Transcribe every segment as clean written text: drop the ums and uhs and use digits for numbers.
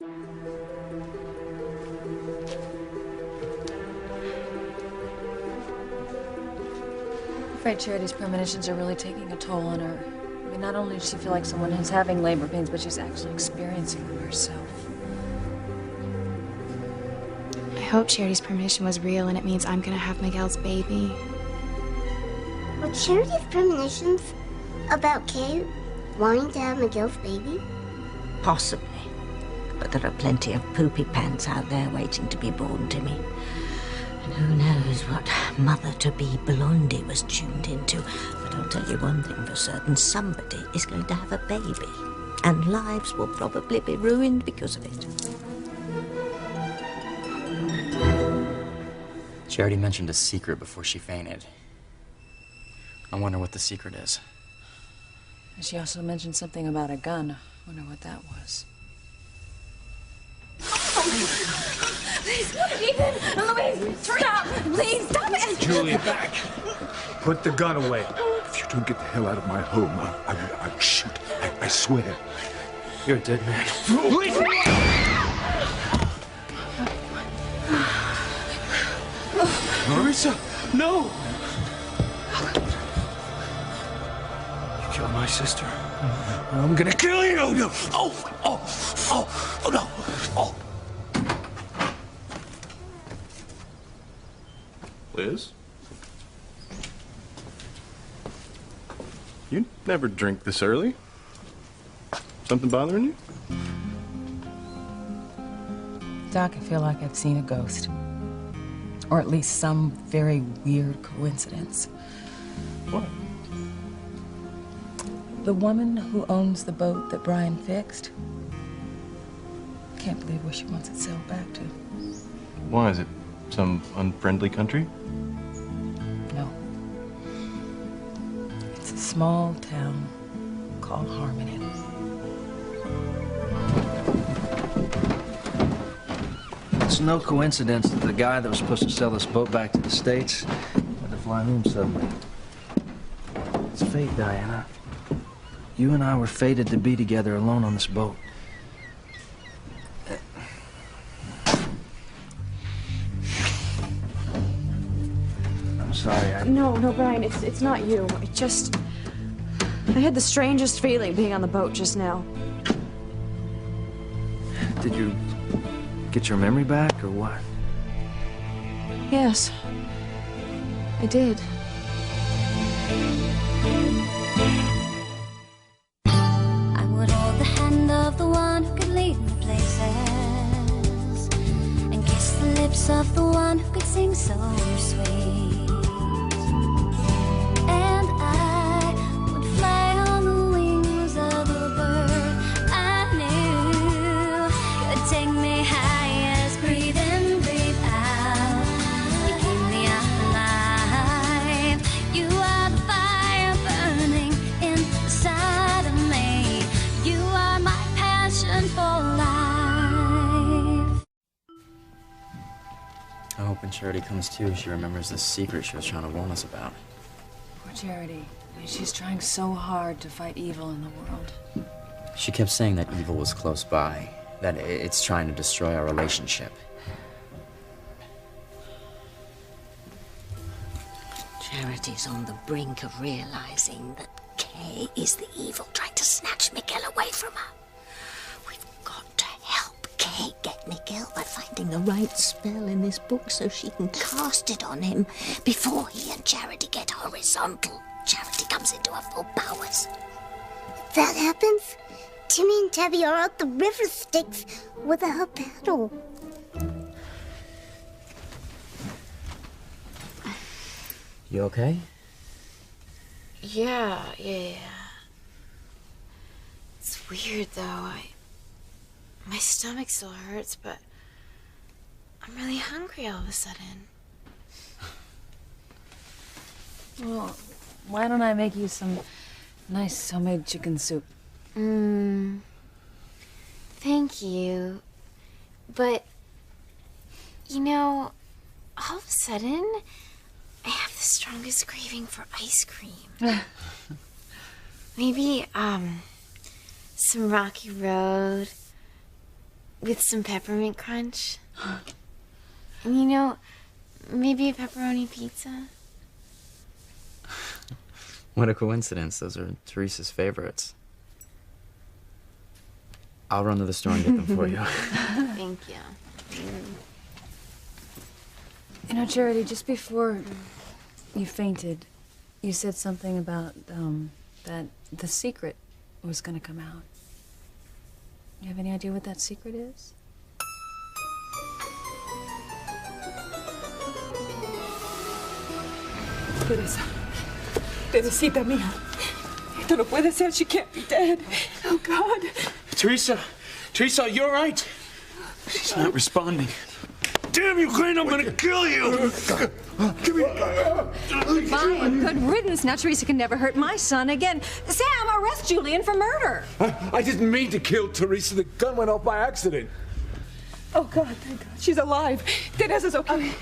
I'm afraid Charity's premonitions are really taking a toll on her. I mean, not only does she feel like someone is having labor pains, but she's actually experiencing them herself. I hope Charity's premonition was real and it means I'm gonna have Miguel's baby. Were Charity's premonitions about Kay wanting to have Miguel's baby? Possibly. But there are plenty of poopy pants out there waiting to be born to me. And who knows what mother-to-be Blondie was tuned into. But I'll tell you one thing for certain. Somebody is going to have a baby. And lives will probably be ruined because of it. Charity mentioned a secret before she fainted. I wonder what the secret is. She also mentioned something about a gun. I wonder what that was. Please, Ethan, Louise, stop! Please, stop it! Julia, back! Put the gun away. If you don't get the hell out of my home, I'll shoot. I swear. You're a dead man. Please! Marissa, no! You killed my sister. I'm gonna kill you! No! Oh no! Oh! Liz? You never drink this early. Something bothering you? Doc, I feel like I've seen a ghost. Or at least some very weird coincidence. What? The woman who owns the boat that Brian fixed. Can't believe where she wants it sailed back to. Why? Is it some unfriendly country? No. It's a small town called Harmony. It's no coincidence that the guy that was supposed to sell this boat back to the States had to fly home suddenly. It's fate, Diana. You and I were fated to be together alone on this boat. I'm sorry, No, Brian, it's not you. It just... I had the strangest feeling being on the boat just now. Did you get your memory back, or what? Yes, I did. I would hold the hand of the one who could lead me places and kiss the lips of the one who could sing so sweet. And I would fly on the wings of a bird I knew could take me high as breathe in, breathe out. You keep me alive. You are the fire burning inside of me. You are my passion for life. I hope when Charity comes to, she remembers the secret she was trying to warn us about. Poor Charity. I mean, she's trying so hard to fight evil in the world. She kept saying that evil was close by, that it's trying to destroy our relationship. Charity's on the brink of realizing that Kay is the evil trying to snatch Miguel away from her. We've got to help Kay get Miguel by finding the right spell in this book so she can cast it on him before he and Charity get horizontal. Charity comes into her full powers. If that happens, Timmy and Tabby are out the river Styx without a paddle. You okay? Yeah. It's weird, though. My stomach still hurts, but I'm really hungry all of a sudden. Well, why don't I make you some nice homemade chicken soup? Thank you. But, you know, all of a sudden, I have the strongest craving for ice cream. Maybe, some Rocky Road with some peppermint crunch. And you know, maybe a pepperoni pizza. What a coincidence. Those are Teresa's favorites. I'll run to the store and get them for you. Thank you. You know, Charity, just before you fainted, you said something about that the secret was going to come out. You have any idea what that secret is? Teresa. Teresita mía. Esto no puede ser. She can't be dead. Oh, God. Teresa, you all right? She's not responding. Damn you, Crane, I'm gonna kill you! Give me... Bye and good riddance. Now Teresa can never hurt my son again. Sam, arrest Julian for murder. I didn't mean to kill Teresa. The gun went off by accident. Oh, God, thank God. She's alive. Teresa's okay.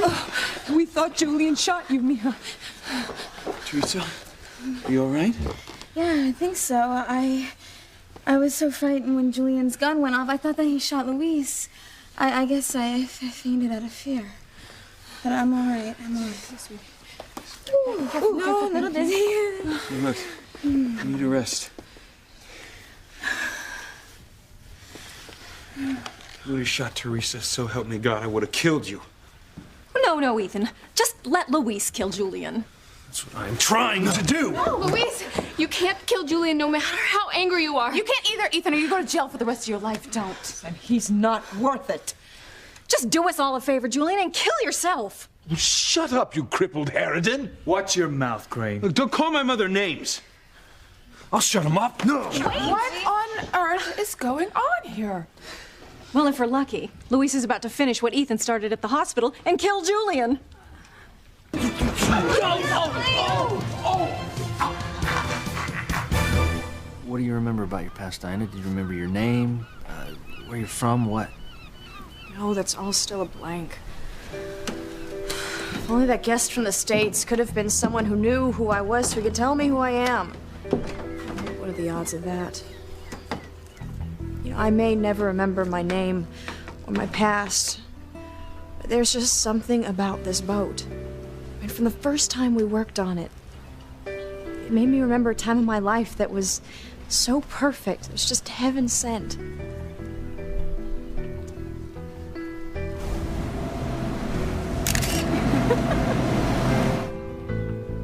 Oh, we thought Julian shot you, Mia. Teresa, you all right? Yeah, I think so. I was so frightened when Julian's gun went off. I thought that he shot Luis. I guess I fainted out of fear. But I'm all right. I'm all right. No, a little dizzy. Hey, look, you need a rest. If you would have shot Teresa, so help me God, I would have killed you. No, Ethan. Just let Luis kill Julian. That's what I'm trying to do. No, Luis, you can't kill Julian no matter how angry you are. You can't either, Ethan, or you go to jail for the rest of your life. Don't. And he's not worth it. Just do us all a favor, Julian, and kill yourself. Shut up, you crippled harridan. Watch your mouth, Crane. Look, don't call my mother names. I'll shut him up. No. What on earth is going on here? Well, if we're lucky, Luis is about to finish what Ethan started at the hospital and kill Julian. What do you remember about your past, Dinah? Do you remember your name? Where you're from? What? No, that's all still a blank. If only that guest from the States could have been someone who knew who I was, who could tell me who I am. What are the odds of that? You know, I may never remember my name or my past, but there's just something about this boat. I mean, from the first time we worked on it, it made me remember a time in my life that was so perfect. It was just heaven sent.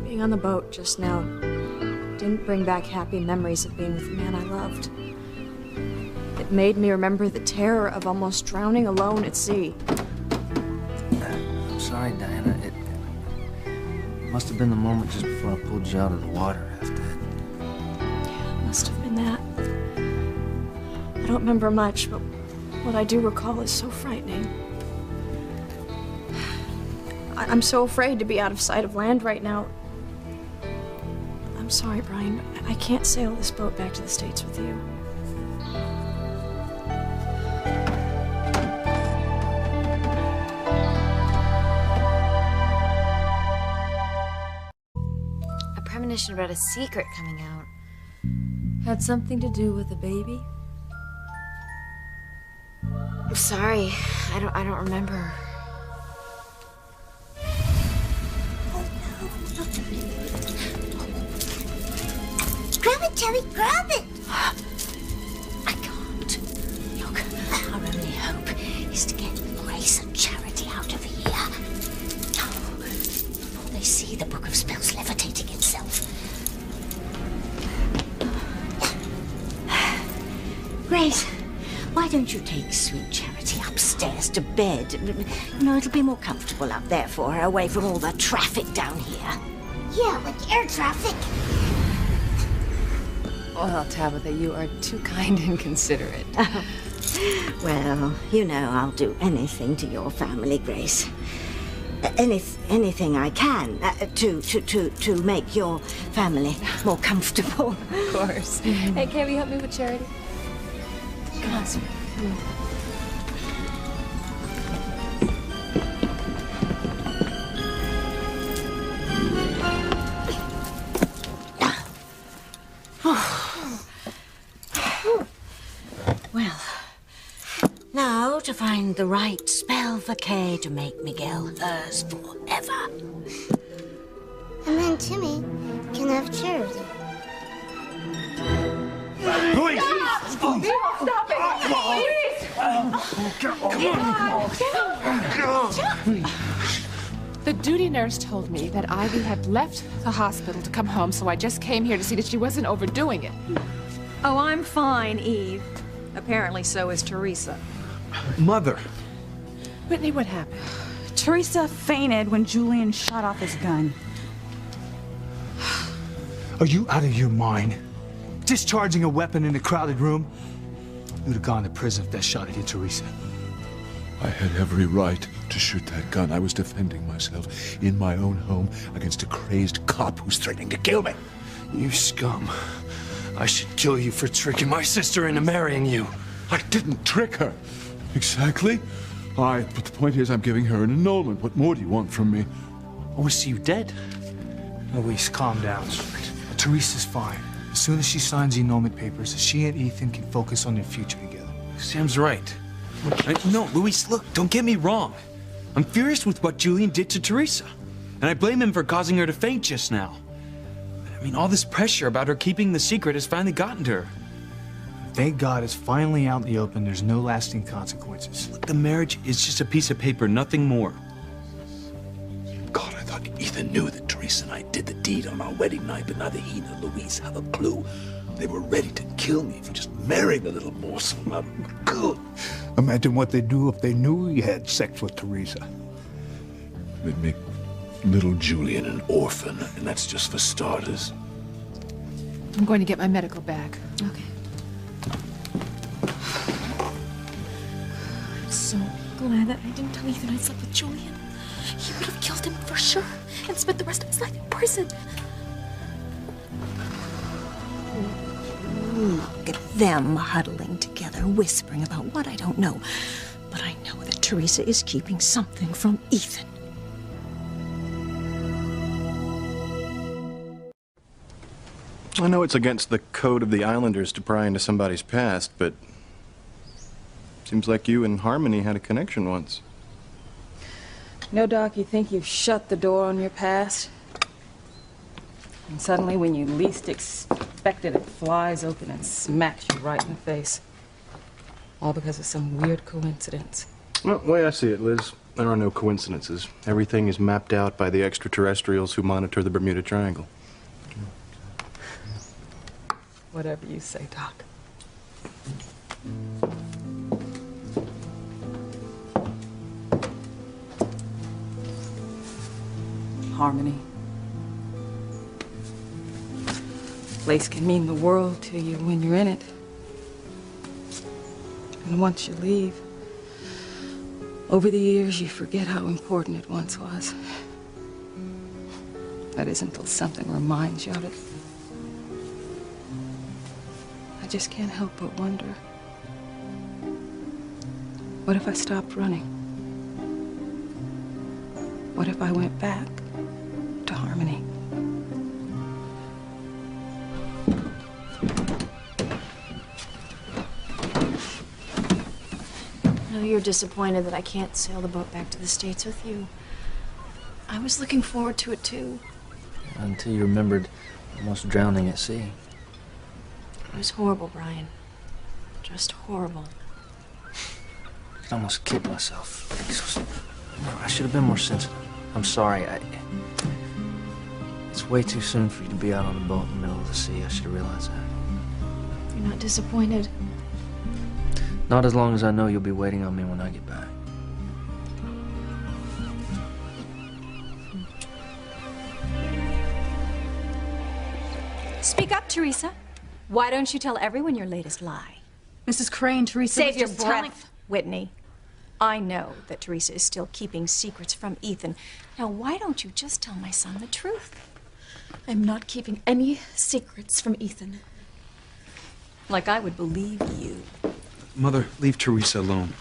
Being on the boat just now didn't bring back happy memories of being with the man I loved. It made me remember the terror of almost drowning alone at sea. I'm sorry, Diana. It must have been the moment just before I pulled you out of the water after that. Must have been that. I don't remember much, but what I do recall is so frightening. I'm so afraid to be out of sight of land right now. I'm sorry, Brian. I can't sail this boat back to the States with you. A premonition about a secret coming out. Had something to do with the baby? I'm sorry. I don't remember. Grab it, Terry, grab it! I can't. Look, our only hope is to get Grace and Charity out of here. Before they see the Book of Spells levitating itself. Grace, why don't you take sweet Charity upstairs to bed? You know, it'll be more comfortable up there for her, away from all the traffic down here. Yeah, like air traffic. Well, Tabitha, you are too kind and considerate. Well, you know I'll do anything to your family, Grace. Anything I can to make your family more comfortable. Of course. Hey, can you help me with Charity? Come on, sweetie. Come on. Well, now to find the right spell for Kay to make Miguel hers forever. And then Timmy can have Charity. Louise! Stop it! Please! The duty nurse told me that Ivy had left the hospital to come home, so I just came here to see that she wasn't overdoing it. Oh, I'm fine, Eve. Apparently so is Teresa. Mother. Whitney, what happened? Teresa fainted when Julian shot off his gun. Are you out of your mind? Discharging a weapon in a crowded room? You'd have gone to prison if that shot had hit Teresa. I had every right to shoot that gun. I was defending myself in my own home against a crazed cop who's threatening to kill me. You scum. I should kill you for tricking my sister into marrying you. I didn't trick her. Exactly. But the point is I'm giving her an annulment. What more do you want from me? I want to see you dead. Louise, calm down. Teresa's fine. As soon as she signs the annulment papers, she and Ethan can focus on their future together. Sam's right. No, Louise, look, don't get me wrong. I'm furious with what Julian did to Teresa. And I blame him for causing her to faint just now. I mean, all this pressure about her keeping the secret has finally gotten to her. Thank God it's finally out in the open. There's no lasting consequences. Look, the marriage is just a piece of paper, nothing more. God, I thought Ethan knew that Teresa and I did the deed on our wedding night, but neither he nor Louise have a clue. They were ready to kill me for just marrying a little morsel. Good. Imagine what they'd do if they knew you had sex with Teresa. They'd make little Julian an orphan, and that's just for starters. I'm going to get my medical bag. Okay. I'm so glad that I didn't tell Ethan I slept with Julian. He would have killed him for sure and spent the rest of his life in prison. Look at them huddling together, whispering about what I don't know. But I know that Teresa is keeping something from Ethan. I know it's against the code of the Islanders to pry into somebody's past, but seems like you and Harmony had a connection once. No, Doc, you think you've shut the door on your past? And suddenly, when you least expect it, it flies open and smacks you right in the face. All because of some weird coincidence. Well, the way I see it, Liz, there are no coincidences. Everything is mapped out by the extraterrestrials who monitor the Bermuda Triangle. Whatever you say, Doc. Harmony. Place can mean the world to you when you're in it. And once you leave, over the years you forget how important it once was. That is until something reminds you of it. I just can't help but wonder, what if I stopped running? What if I went back to Harmony? I know you're disappointed that I can't sail the boat back to the States with you. I was looking forward to it too. Until you remembered almost drowning at sea. It was horrible, Brian. Just horrible. I almost kicked myself. I should have been more sensitive. I'm sorry. It's way too soon for you to be out on a boat in the middle of the sea. I should have realized that. You're not disappointed? Not as long as I know you'll be waiting on me when I get back. Speak up, Teresa. Why don't you tell everyone your latest lie? Mrs. Crane, Teresa Save was your just breath, Whitney. I know that Teresa is still keeping secrets from Ethan. Now, why don't you just tell my son the truth? I'm not keeping any secrets from Ethan. Like I would believe you. Mother, leave Teresa alone.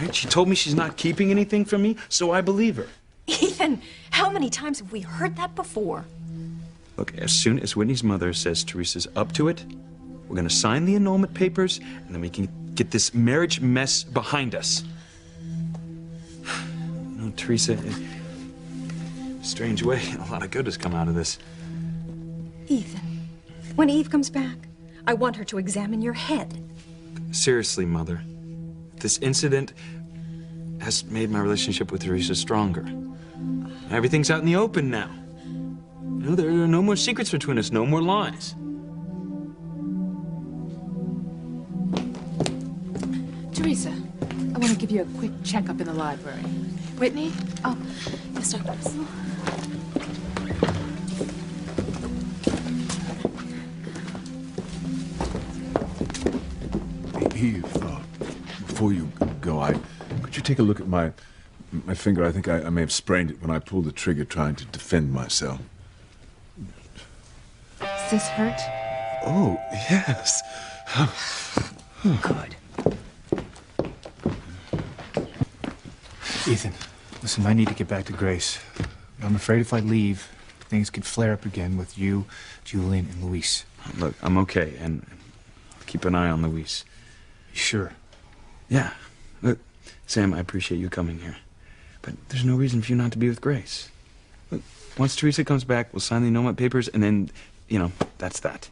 Right? She told me she's not keeping anything from me, so I believe her. Ethan, how many times have we heard that before? Look, as soon as Whitney's mother says Teresa's up to it, we're gonna sign the annulment papers, and then we can get this marriage mess behind us. No, Teresa, in a strange way, a lot of good has come out of this. Ethan, when Eve comes back, I want her to examine your head. Seriously, Mother, this incident has made my relationship with Teresa stronger. Everything's out in the open now. You know, there are no more secrets between us, no more lies. Teresa, I want to give you a quick checkup in the library. Whitney? Oh, yes, Dr. Russell. Eve, before you go, could you take a look at my finger? I think I may have sprained it when I pulled the trigger trying to defend myself. Does this hurt? Oh, yes. Good. Ethan, listen, I need to get back to Grace. I'm afraid if I leave, things could flare up again with you, Julian, and Luis. Look, I'm okay, and I'll keep an eye on Luis. Sure. Yeah. Look, Sam, I appreciate you coming here. But there's no reason for you not to be with Grace. Look, once Teresa comes back, we'll sign the annulment papers, and then, you know, that's that.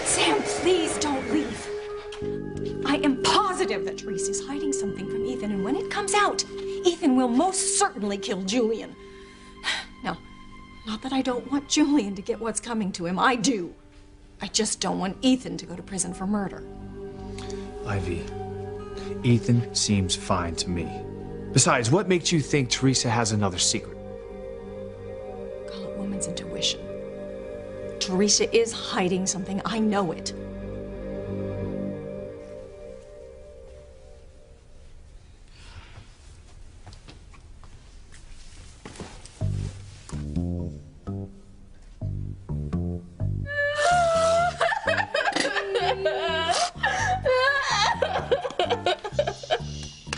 Sam, please don't leave. I am positive that Teresa's hiding something from Ethan, and when it comes out, Ethan will most certainly kill Julian. Now, not that I don't want Julian to get what's coming to him. I do. I just don't want Ethan to go to prison for murder. Ivy, Ethan seems fine to me. Besides, what makes you think Teresa has another secret? Call it woman's intuition. Teresa is hiding something. I know it.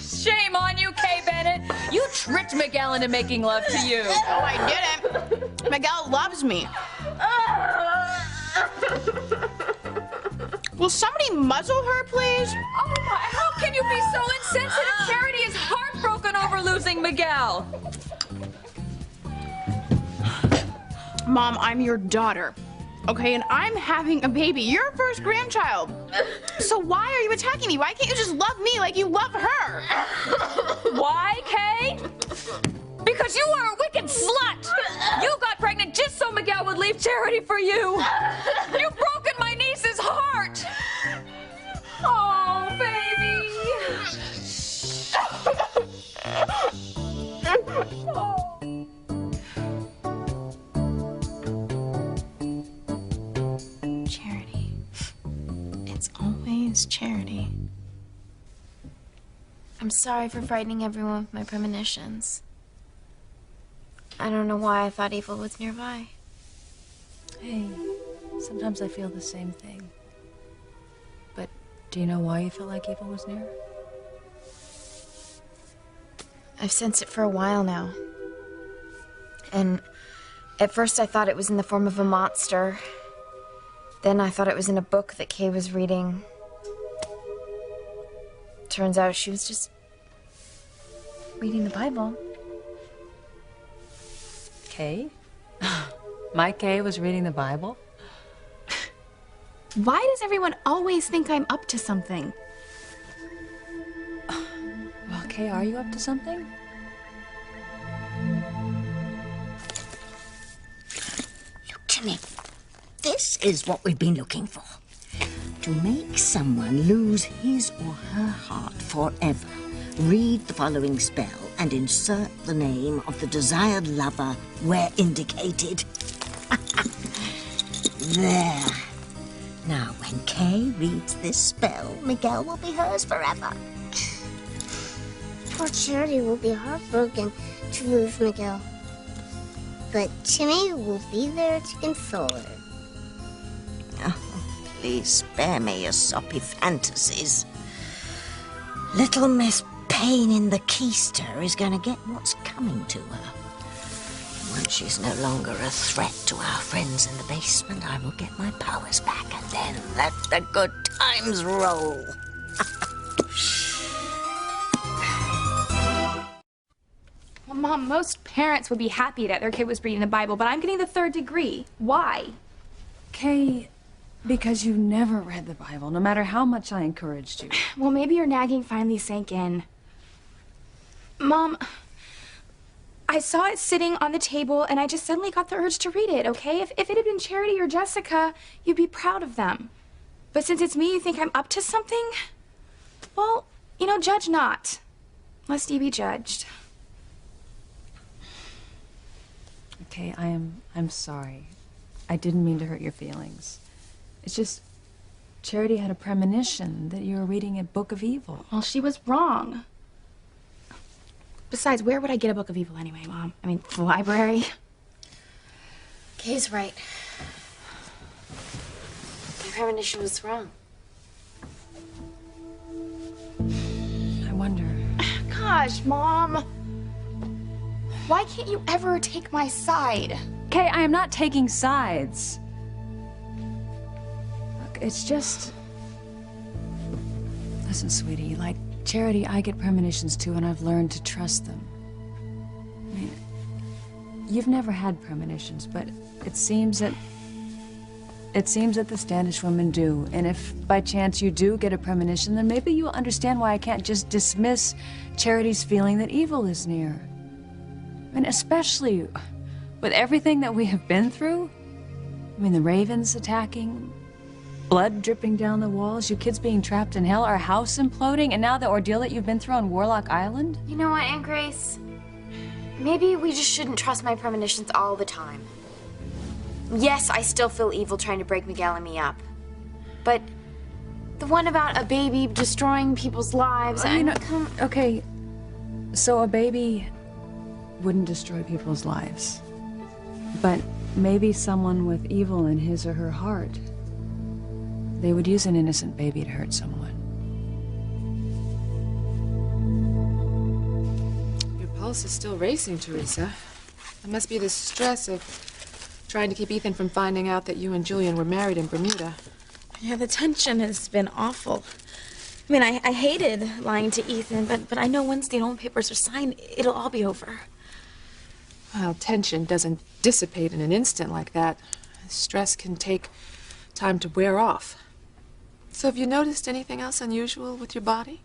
Shame on you, Kay Bennett. You tricked Miguel into making love to you. Oh, I didn't. Miguel loves me. Will somebody muzzle her, please? Oh my, how can you be so insensitive? Charity is heartbroken over losing Miguel. Mom, I'm your daughter. Okay, and I'm having a baby. You're our first grandchild. So why are you attacking me? Why can't you just love me like you love her? Why, Kay? Because you are a wicked slut. You got pregnant just so Miguel would leave Charity for you. You've broken my niece's heart. Oh, baby. Charity. It's always Charity. I'm sorry for frightening everyone with my premonitions. I don't know why I thought evil was nearby. Hey, sometimes I feel the same thing. But do you know why you felt like evil was near? I've sensed it for a while now. And at first I thought it was in the form of a monster. Then I thought it was in a book that Kay was reading. Turns out she was just reading the Bible. Kay? My Kay was reading the Bible? Why does everyone always think I'm up to something? Well, Kay, are you up to something? Look to me. This is what we've been looking for. To make someone lose his or her heart forever, read the following spell and insert the name of the desired lover where indicated. There. Now, when Kay reads this spell, Miguel will be hers forever. Poor Charity will be heartbroken to lose Miguel. But Timmy will be there to console her. Oh, please spare me your soppy fantasies. Little Miss pain in the keister is going to get what's coming to her. Once she's no longer a threat to our friends in the basement, I will get my powers back, and then let the good times roll. Well, Mom, most parents would be happy that their kid was reading the Bible, but I'm getting the 3rd degree. Why? Kay, because you never read the Bible, no matter how much I encouraged you. Well, maybe your nagging finally sank in. Mom, I saw it sitting on the table, and I just suddenly got the urge to read it, okay? If it had been Charity or Jessica, you'd be proud of them. But since it's me, you think I'm up to something? Well, you know, judge not, lest ye be judged. Okay, I'm sorry. I didn't mean to hurt your feelings. It's just, Charity had a premonition that you were reading a book of evil. Well, she was wrong. Besides, where would I get a book of evil anyway, Mom? I mean, the library? Kay's right. My premonition was wrong. I wonder. Gosh, Mom. Why can't you ever take my side? Kay, I am not taking sides. Look, it's just... Listen, sweetie, like Charity, I get premonitions too, and I've learned to trust them. I mean, you've never had premonitions, but it seems that the Standish women do. And if by chance you do get a premonition, then maybe you'll understand why I can't just dismiss Charity's feeling that evil is near. I mean, especially with everything that we have been through. I mean, the Ravens attacking, blood dripping down the walls, you kids being trapped in hell, our house imploding, and now the ordeal that you've been through on Warlock Island. You know what, Aunt Grace? Maybe we just shouldn't trust my premonitions all the time. Yes, I still feel evil trying to break Miguel and me up. But the one about a baby destroying people's lives, Okay, so a baby wouldn't destroy people's lives. But maybe someone with evil in his or her heart, they would use an innocent baby to hurt someone. Your pulse is still racing, Teresa. It must be the stress of trying to keep Ethan from finding out that you and Julian were married in Bermuda. Yeah, the tension has been awful. I mean, I hated lying to Ethan, but I know once the annulment papers are signed, it'll all be over. Well, tension doesn't dissipate in an instant like that. Stress can take time to wear off. So have you noticed anything else unusual with your body?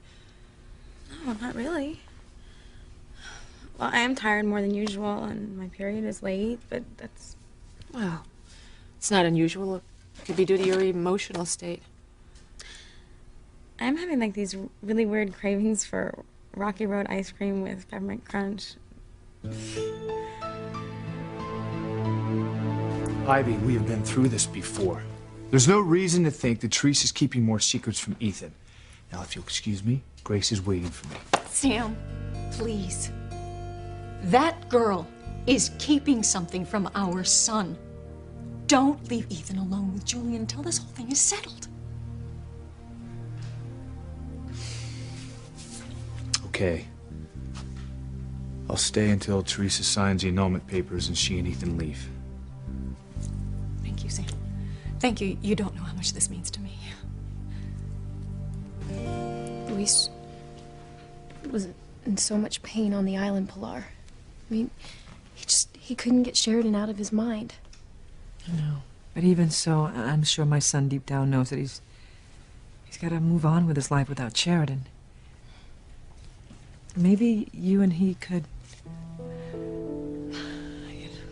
No, not really. Well, I am tired more than usual, and my period is late, but that's... Well, it's not unusual. It could be due to your emotional state. I'm having, like, these really weird cravings for Rocky Road ice cream with peppermint crunch. Ivy, we have been through this before. There's no reason to think that Teresa's keeping more secrets from Ethan. Now, if you'll excuse me, Grace is waiting for me. Sam, please. That girl is keeping something from our son. Don't leave Ethan alone with Julian until this whole thing is settled. Okay. I'll stay until Teresa signs the annulment papers and she and Ethan leave. Thank you, Sam. Thank you. You don't know how much this means to me. Luis was in so much pain on the island, Pilar. I mean, he couldn't get Sheridan out of his mind. I know. But even so, I'm sure my son deep down knows that he's got to move on with his life without Sheridan. Maybe you and he could...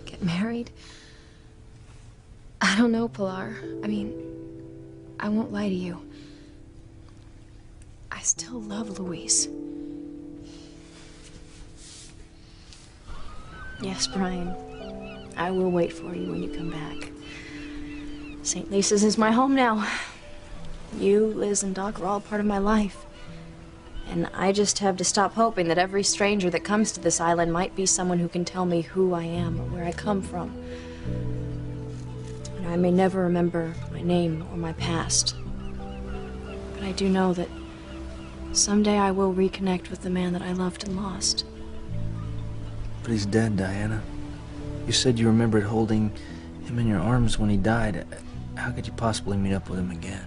Get married? I don't know, Pilar. I mean, I won't lie to you. I still love Luis. Yes, Brian. I will wait for you when you come back. St. Lisa's is my home now. You, Liz, and Doc are all part of my life. And I just have to stop hoping that every stranger that comes to this island might be someone who can tell me who I am or where I come from. You know, I may never remember my name or my past. But I do know that Someday I will reconnect with the man that I loved and lost. But he's dead, Diana. You said you remembered holding him in your arms when he died. How could you possibly meet up with him again?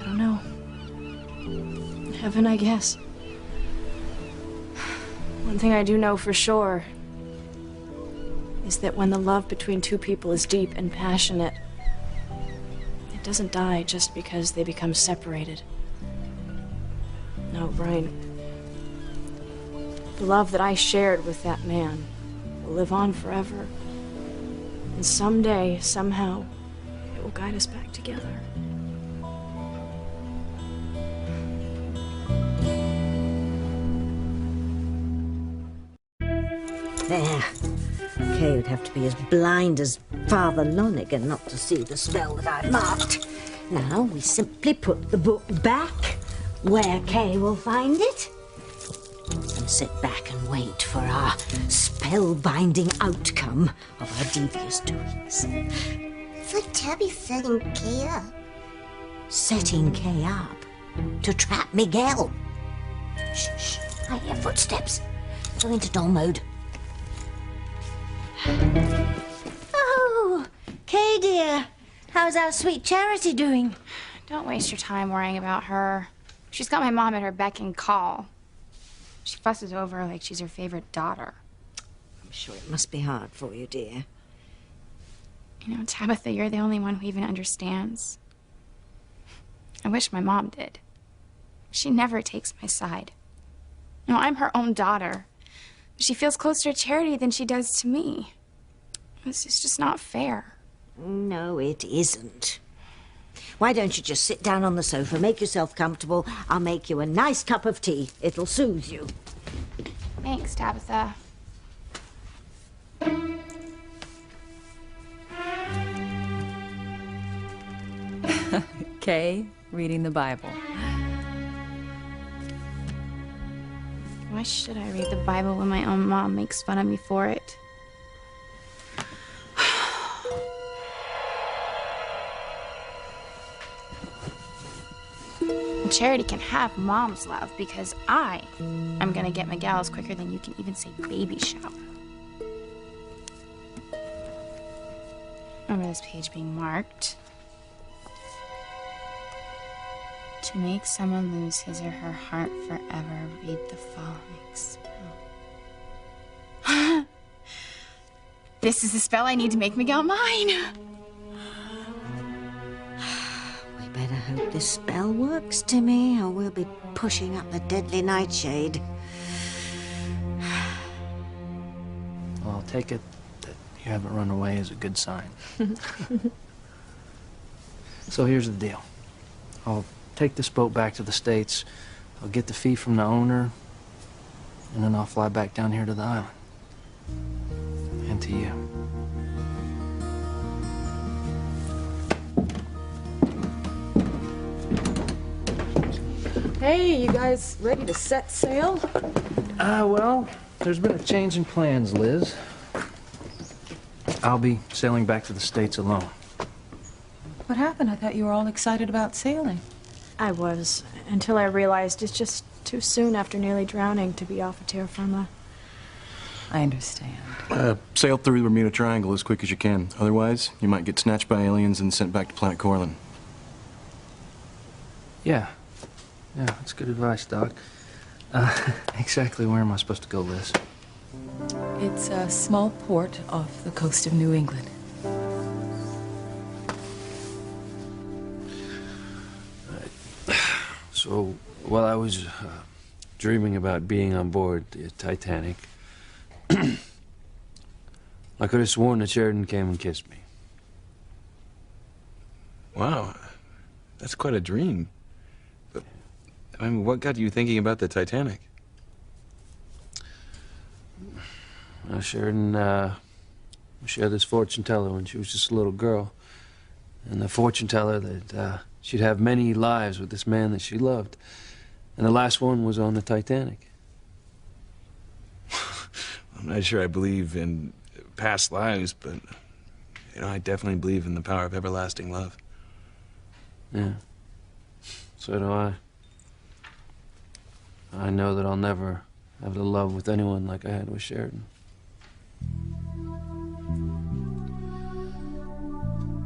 I don't know. Heaven, I guess. One thing I do know for sure is that when the love between two people is deep and passionate, it doesn't die just because they become separated. No, Brian. The love that I shared with that man will live on forever. And someday, somehow, it will guide us back together. There. Kay would have to be as blind as Father Lonigan not to see the spell that I've marked. Now, we simply put the book back where Kay will find it and sit back and wait for our spellbinding outcome of our devious doings. It's like Tabby setting Kay up. Setting Kay up to trap Miguel. Shh, shh. I hear footsteps. Go into doll mode. Oh, Kay, dear. How's our sweet Charity doing? Don't waste your time worrying about her. She's got my mom at her beck and call. She fusses over her like she's her favorite daughter. I'm sure it must be hard for you, dear. You know, Tabitha, you're the only one who even understands. I wish my mom did. She never takes my side. You know, I'm her own daughter. She feels closer to Charity than she does to me. It's just not fair. No, it isn't. Why don't you just sit down on the sofa, make yourself comfortable. I'll make you a nice cup of tea. It'll soothe you. Thanks, Tabitha. Kay, reading the Bible. Why should I read the Bible when my own mom makes fun of me for it? Charity can have mom's love because I'm gonna get Miguel's quicker than you can even say baby shower. Remember this page being marked. To make someone lose his or her heart forever, read the following spell. This is the spell I need to make Miguel mine. We better hope this spell works, Timmy, or we'll be pushing up the deadly nightshade. Well, I'll take it that you haven't run away as a good sign. So here's the deal. I'll take this boat back to the States. I'll get the fee from the owner, and then I'll fly back down here to the island. And to you. Hey, you guys ready to set sail? Well, there's been a change in plans, Liz. I'll be sailing back to the States alone. What happened? I thought you were all excited about sailing. I was, until I realized it's just too soon after nearly drowning to be off of terra firma. I understand. Sail through the Bermuda Triangle as quick as you can. Otherwise, you might get snatched by aliens and sent back to Planet Corlin. Yeah, that's good advice, Doc. Exactly where am I supposed to go, Liz? It's a small port off the coast of New England. So, while I was dreaming about being on board the Titanic, I could have sworn that Sheridan came and kissed me. Wow, that's quite a dream. But, I mean, what got you thinking about the Titanic? Sheridan shared this fortune teller when she was just a little girl. And the fortune teller that she'd have many lives with this man that she loved. And the last one was on the Titanic. I'm not sure I believe in past lives, but, you know, I definitely believe in the power of everlasting love. Yeah, so do I. I know that I'll never have the love with anyone like I had with Sheridan.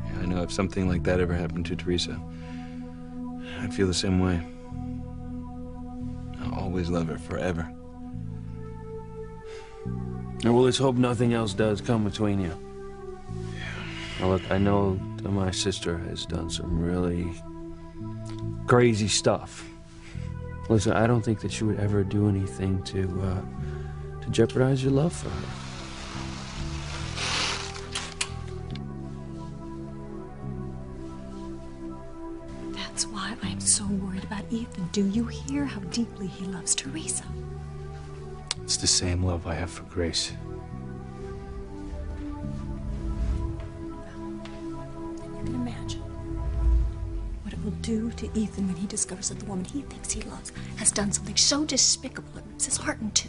Yeah, I know if something like that ever happened to Teresa, I'd feel the same way. I'll always love her forever. Well, let's hope nothing else does come between you. Now, look, I know that my sister has done some really crazy stuff. Listen, I don't think that you would ever do anything to jeopardize your love for her. That's why I'm so worried about Ethan. Do you hear how deeply he loves Teresa? It's the same love I have for Grace. You can imagine what it will do to Ethan when he discovers that the woman he thinks he loves has done something so despicable it rips his heart in two.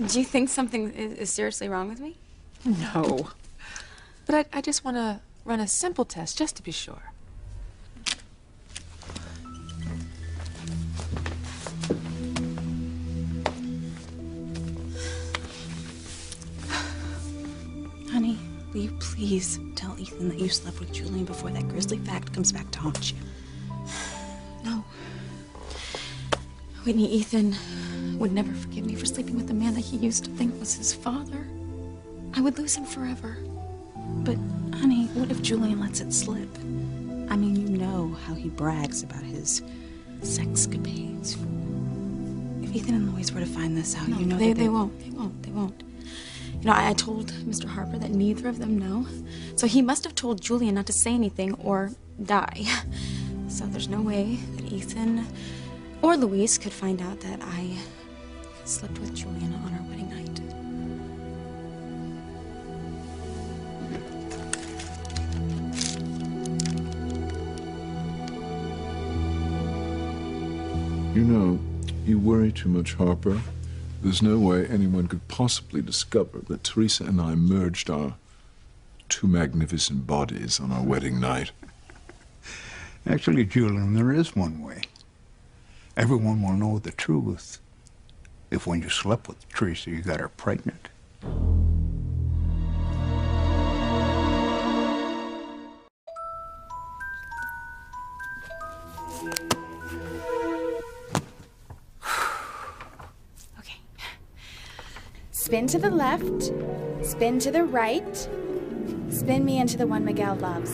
Do you think something is seriously wrong with me? No. But I just want to run a simple test just to be sure. Honey, will you please tell Ethan that you slept with Julian before that grisly fact comes back to haunt you? No. Whitney, Ethan would never forgive me for sleeping with the man that he used to think was his father. I would lose him forever. But, honey, what if Julian lets it slip? I mean, you know how he brags about his sexcapades. If Ethan and Louise were to find this out, you know they that won't. They won't. You know, I told Mr. Harper that neither of them know. So he must have told Julian not to say anything or die. So there's no way that Ethan or Louise could find out that I slept with Julian on our wedding night. You know, you worry too much, Harper. There's no way anyone could possibly discover that Teresa and I merged our two magnificent bodies on our wedding night. Actually, Julian, there is one way. Everyone will know the truth if when you slept with Teresa, you got her pregnant. Spin to the left, spin to the right, spin me into the one Miguel loves.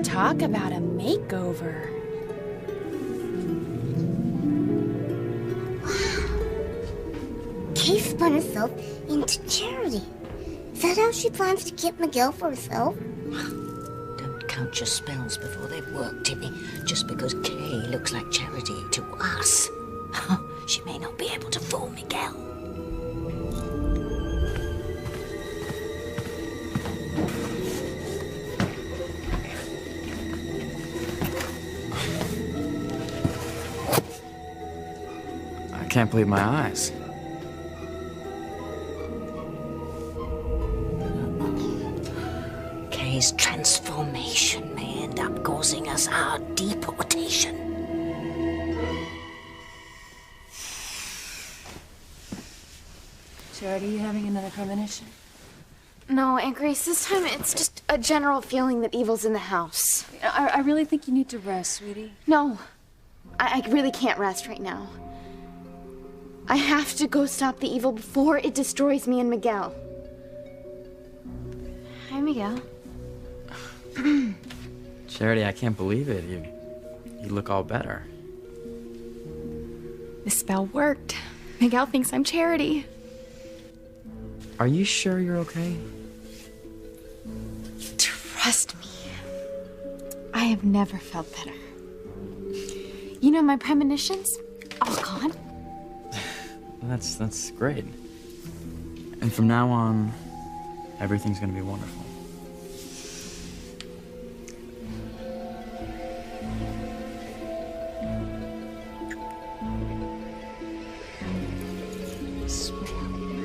Talk about a makeover. Kay spun herself into Charity. Is that how she plans to get Miguel for herself? Don't count your spells before they've worked, Timmy. Just because Kay looks like Charity to us, she may not be able to fool Miguel. I can't believe my eyes. Kay's transformation may end up causing us our deportation. Charity, you having another premonition? No, Aunt Grace, this time it's just a general feeling that evil's in the house. I really think you need to rest, sweetie. No, I really can't rest right now. I have to go stop the evil before it destroys me and Miguel. Hi, Miguel. Charity, I can't believe it. You look all better. The spell worked. Miguel thinks I'm Charity. Are you sure you're okay? Trust me. I have never felt better. You know, my premonitions, all gone. That's great. And from now on, everything's gonna be wonderful.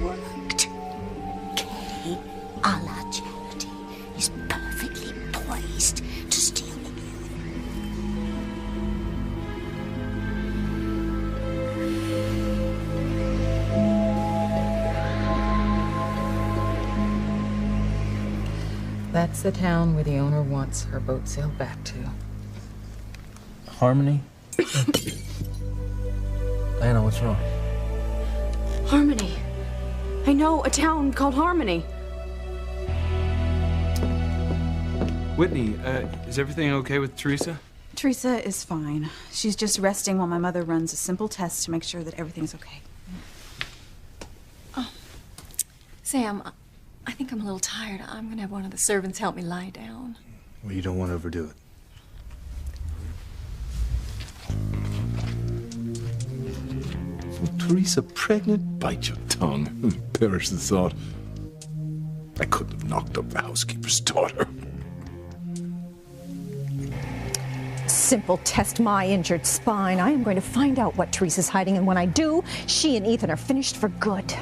Worked. Kay, a la Charity, is perfectly poised to steal Miguel. That's the town where the owner wants her boat sailed back to. Harmony? Diana, what's wrong? Harmony. I know a town called Harmony. Whitney, is everything okay with Teresa? Teresa is fine. She's just resting while my mother runs a simple test to make sure that everything's okay. Sam, I think I'm a little tired. I'm gonna have one of the servants help me lie down. Well, you don't want to overdo it. Teresa pregnant? Bite your tongue. Perish the thought. I couldn't have knocked up the housekeeper's daughter. Simple test my injured spine. I am going to find out what Teresa's hiding, and when I do, she and Ethan are finished for good.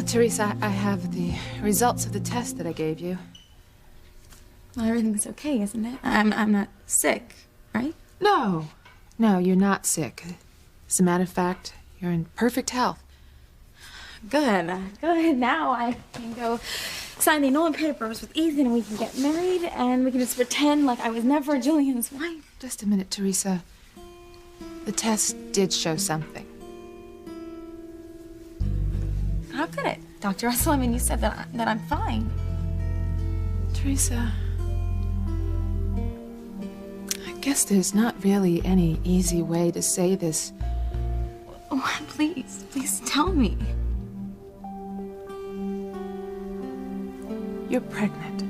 Teresa, I have the results of the test that I gave you. Well, everything's okay, isn't it? I'm not sick, right? No, you're not sick. As a matter of fact, you're in perfect health. Good. Good. Now I can go sign the annulment papers with Ethan and we can get married and we can just pretend like I was never Julian's wife. Just a minute, Teresa. The test did show something. How could it? Dr. Russell, I mean, you said that I'm fine. Teresa, I guess there's not really any easy way to say this. Oh, please tell me. You're pregnant.